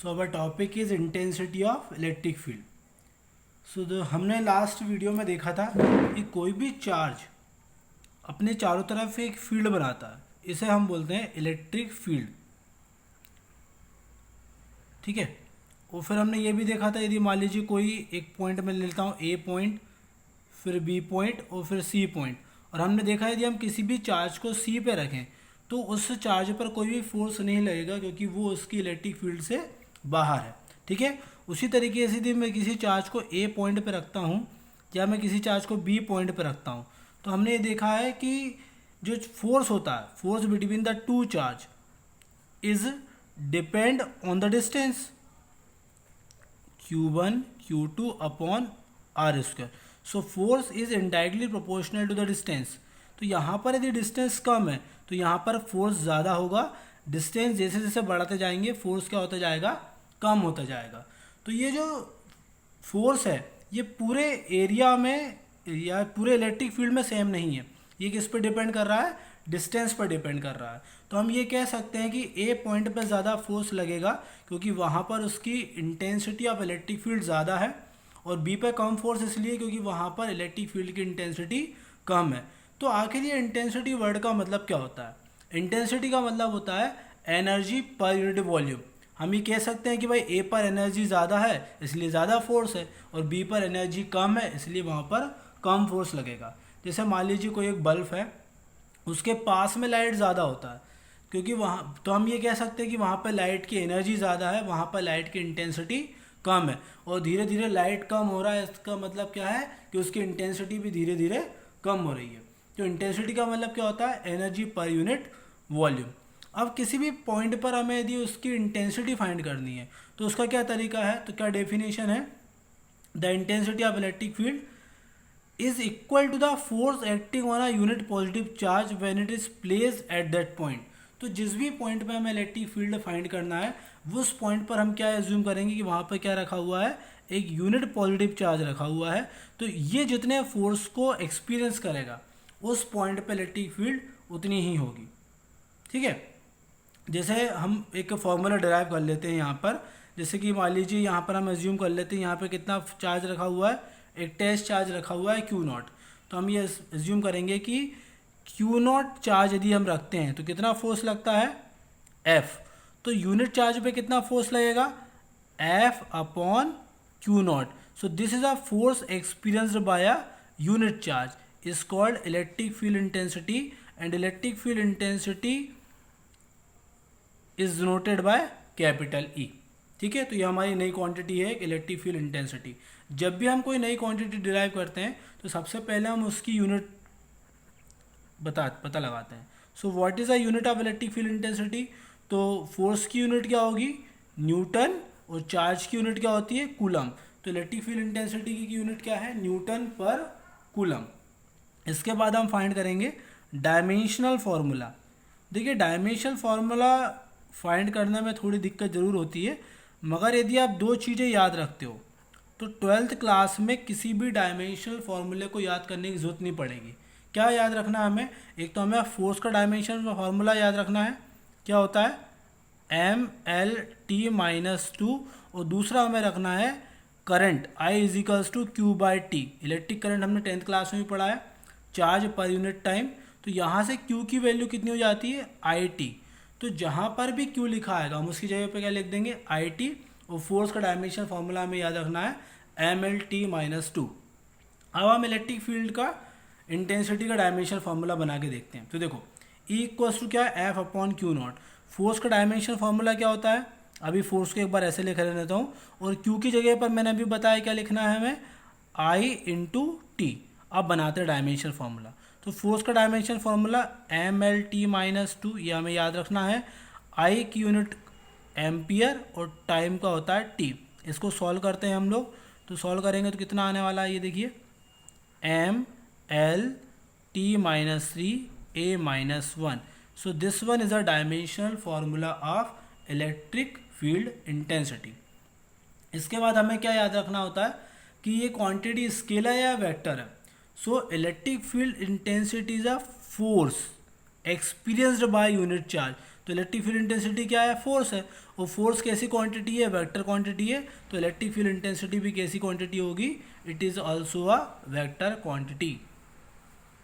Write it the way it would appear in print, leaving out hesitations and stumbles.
So our topic is intensity of electric field. So हमने last video में देखा था कि कोई भी चार्ज अपने चारों तरफ एक फील्ड बनाता है, इसे हम बोलते हैं इलेक्ट्रिक फील्ड। ठीक है। और फिर हमने ये भी देखा था, यदि मान लीजिए कोई एक पॉइंट में लेता हूँ, ए पॉइंट, फिर बी पॉइंट और फिर सी पॉइंट, और हमने देखा यदि हम किसी भी चार्ज को सी पे रखें तो उस चार्ज पर कोई भी फोर्स नहीं लगेगा क्योंकि वो उसकी इलेक्ट्रिक फील्ड से बाहर है। ठीक है। उसी तरीके से यदि मैं किसी चार्ज को ए पॉइंट पे रखता हूँ या मैं किसी चार्ज को बी पॉइंट पे रखता हूँ, तो हमने ये देखा है कि जो फोर्स होता है, force between the two charge is depend on the distance Q1 Q2 upon r square. So force is indirectly proportional to the distance. तो यहाँ पर यदि डिस्टेंस कम है तो यहाँ पर फोर्स ज़्यादा होगा, डिस्टेंस जैसे जैसे बढ़ाते जाएंगे फोर्स क्या होता जाएगा, कम होता जाएगा। तो ये जो फोर्स है ये पूरे एरिया में या पूरे इलेक्ट्रिक फील्ड में सेम नहीं है, ये किस पे डिपेंड कर रहा है, डिस्टेंस पर डिपेंड कर रहा है। तो हम ये कह सकते हैं कि ए पॉइंट पर ज़्यादा फोर्स लगेगा क्योंकि वहाँ पर उसकी इंटेंसिटी ऑफ इलेक्ट्रिक फील्ड ज़्यादा है, और बी पे कम फोर्स इसलिए क्योंकि वहाँ पर इलेक्ट्रिक फील्ड की इंटेंसिटी कम है। तो आखिर ये इंटेंसिटी वर्ड का मतलब क्या होता है? इंटेंसिटी का मतलब होता है एनर्जी पर यूनिट वॉल्यूम। हम ये कह सकते हैं कि भाई ए पर एनर्जी ज़्यादा है इसलिए ज़्यादा फोर्स है, और बी पर एनर्जी कम है इसलिए वहाँ पर कम फोर्स लगेगा। जैसे मान लीजिए कोई एक बल्ब है, उसके पास में लाइट ज़्यादा होता है क्योंकि वहाँ, तो हम ये कह सकते हैं कि वहाँ पर लाइट की एनर्जी ज़्यादा है, वहाँ पर लाइट की इंटेंसिटी कम है, और धीरे धीरे लाइट कम हो रहा है, इसका मतलब क्या है कि उसकी इंटेंसिटी भी धीरे धीरे कम हो रही है। तो इंटेंसिटी का मतलब क्या होता है, एनर्जी पर यूनिट वॉल्यूम। अब किसी भी पॉइंट पर हमें यदि उसकी इंटेंसिटी फाइंड करनी है तो उसका क्या तरीका है, तो क्या डेफिनेशन है, the intensity of electric field is equal to the force acting on a unit positive charge when it is placed at that point। तो जिस भी पॉइंट पे हमें इलेक्ट्रिक फील्ड फाइंड करना है उस पॉइंट पर हम क्या एज्यूम करेंगे कि वहाँ पर क्या रखा हुआ है, एक यूनिट पॉजिटिव चार्ज रखा हुआ है। तो ये जितने फोर्स को एक्सपीरियंस करेगा उस पॉइंट पे इलेक्ट्रिक फील्ड उतनी ही होगी। ठीक है। जैसे हम एक फॉर्मूला डिराइव कर लेते हैं यहाँ पर, जैसे कि मान लीजिए यहाँ पर हम एज्यूम कर लेते हैं यहाँ पर कितना चार्ज रखा हुआ है, एक टेस्ट चार्ज रखा हुआ है Q0। तो हम ये एज्यूम करेंगे कि Q0 चार्ज यदि हम रखते हैं तो कितना फोर्स लगता है, F। तो यूनिट चार्ज पे कितना फोर्स लगेगा, F upon Q0। So this is a force experienced bye a unit charge is called electric field intensity, and electric field intensity is noted by capital E। ठीक है। तो ये हमारी नई क्वांटिटी है इलेक्ट्रिक फील्ड इंटेंसिटी। जब भी हम कोई नई क्वांटिटी डिराइव करते हैं तो सबसे पहले हम उसकी यूनिट पता लगाते हैं। So what is a unit of electric field intensity? तो फोर्स की यूनिट क्या होगी, न्यूटन, और चार्ज की यूनिट क्या होती है, कूलम। तो इलेक्ट्रिक फील्ड इंटेंसिटी की यूनिट क्या है, न्यूटन पर कूलम। इसके बाद हम फाइंड करेंगे डायमेंशनल फार्मूला। देखिए डायमेंशनल फार्मूला फाइंड करने में थोड़ी दिक्कत ज़रूर होती है, मगर यदि आप दो चीज़ें याद रखते हो तो 12th क्लास में किसी भी डायमेंशनल फार्मूले को याद करने की ज़रूरत नहीं पड़ेगी। क्या याद रखना है हमें, एक तो हमें फोर्स का डायमेंशनल फार्मूला याद रखना है, क्या होता है MLT-2, और दूसरा हमें रखना है current I = Q/T। Electric current हमने 10th क्लास में भी पढ़ा है, चार्ज पर यूनिट टाइम। तो यहाँ से Q की वैल्यू कितनी हो जाती है, IT। तो जहाँ पर भी Q लिखा आएगा हम उसकी जगह पे क्या लिख देंगे, IT, और फोर्स का डायमेंशन फार्मूला हमें याद रखना है MLT-2। अब हम इलेक्ट्रिक फील्ड का इंटेंसिटी का डायमेंशन फार्मूला बना के देखते हैं। तो देखो E क्या है, F अपॉन Q0। फोर्स का डायमेंशन फार्मूला क्या होता है, अभी फोर्स को एक बार ऐसे लिख लेता हूँ, और Q की जगह पर मैंने अभी बताया क्या लिखना है हमें, I/T। अब बनाते हैं डायमेंशन फार्मूला। तो फोर्स का डायमेंशन फार्मूला MLT-2, ये हमें याद रखना है। I की यूनिट एम्पियर और टाइम का होता है T। इसको सॉल्व करते हैं हम लोग, तो सॉल्व करेंगे तो कितना आने वाला है, ये देखिए MLT-3A-1। So this one is a dimensional formula of electric field intensity. इसके बाद हमें क्या याद रखना होता है कि ये क्वांटिटी स्केलर है या वेक्टर है। So electric field intensity is a force experienced by unit charge. तो इलेक्ट्रिक फील्ड इंटेंसिटी क्या है, फोर्स है, और फोर्स कैसी क्वांटिटी है, वेक्टर क्वांटिटी है, तो इलेक्ट्रिक फील्ड इंटेंसिटी भी कैसी क्वांटिटी होगी, it is also a vector quantity.